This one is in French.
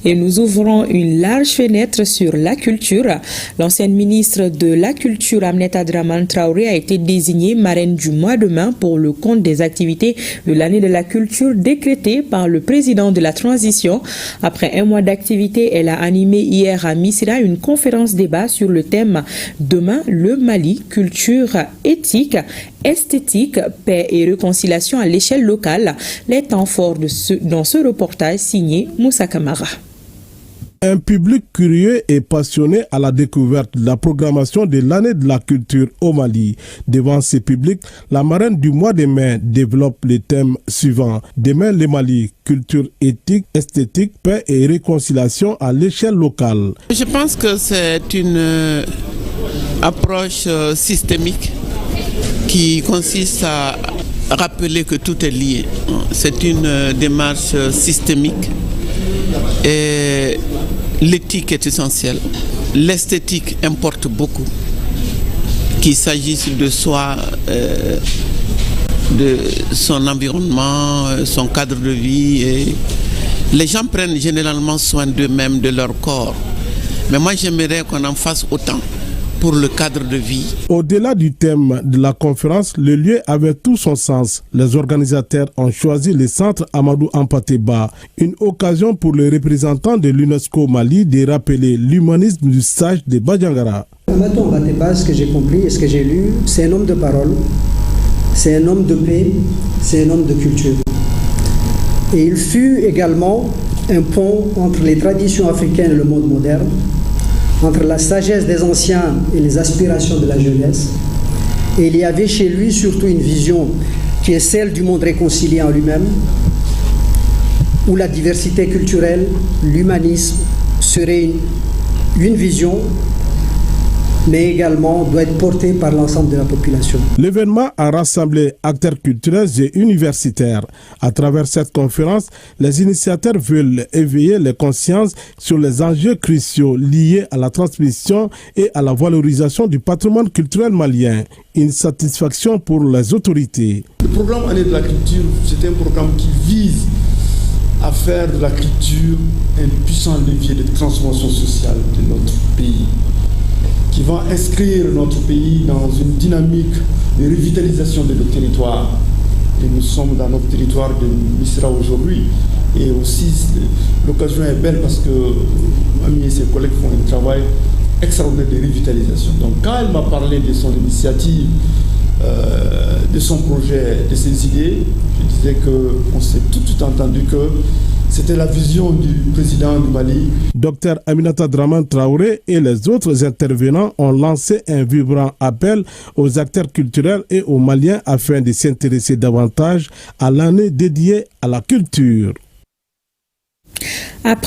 et nous ouvrons une large fenêtre sur la culture. L'ancienne ministre de la Culture, Aminata Dramane Traoré, a été désignée marraine du mois de mai pour le compte des activités de l'année de la culture décrétée par le président de la transition. Après un mois d'activité, elle a animé hier à Missira une conférence débat sur le thème « Demain, le Mali, culture, éthique, esthétique, paix et réconciliation à l'échelle locale ». Les temps forts dans ce reportage signé Moussa Kamara. Un public curieux et passionné à la découverte de la programmation de l'année de la culture au Mali. Devant ce public, la marraine du mois de mai développe les thèmes suivants. Demain, le Mali, culture éthique, esthétique, paix et réconciliation à l'échelle locale. Je pense que c'est une approche systémique qui consiste à rappeler que tout est lié. C'est une démarche systémique et l'éthique est essentielle. L'esthétique importe beaucoup, qu'il s'agisse de soi, de son environnement, son cadre de vie. Et les gens prennent généralement soin d'eux-mêmes, de leur corps. Mais moi, j'aimerais qu'on en fasse autant pour le cadre de vie. Au-delà du thème de la conférence, le lieu avait tout son sens. Les organisateurs ont choisi le centre Amadou Hampâté-Bâ, une occasion pour les représentants de l'UNESCO Mali de rappeler l'humanisme du sage de Bandiagara. Amadou Hampâté-Bâ, ce que j'ai compris et ce que j'ai lu, c'est un homme de parole, c'est un homme de paix, c'est un homme de culture. Et il fut également un pont entre les traditions africaines et le monde moderne, entre la sagesse des anciens et les aspirations de la jeunesse. Et il y avait chez lui surtout une vision qui est celle du monde réconcilié en lui-même, où la diversité culturelle, l'humanisme serait une vision, mais également doit être portée par l'ensemble de la population. L'événement a rassemblé acteurs culturels et universitaires. À travers cette conférence, les initiateurs veulent éveiller les consciences sur les enjeux cruciaux liés à la transmission et à la valorisation du patrimoine culturel malien. Une satisfaction pour les autorités. Le programme Année de la culture, c'est un programme qui vise à faire de la culture un puissant levier de transformation sociale de notre pays, qui va inscrire notre pays dans une dynamique de revitalisation de nos territoires. Et nous sommes dans notre territoire de Missira aujourd'hui. Et aussi, l'occasion est belle parce que Ami et ses collègues font un travail extraordinaire de revitalisation. Donc quand elle m'a parlé de son initiative, de son projet, de ses idées, je disais qu'on s'est tout de suite entendu que c'était la vision du président du Mali. Dr Aminata Dramane Traoré et les autres intervenants ont lancé un vibrant appel aux acteurs culturels et aux Maliens afin de s'intéresser davantage à l'année dédiée à la culture. Après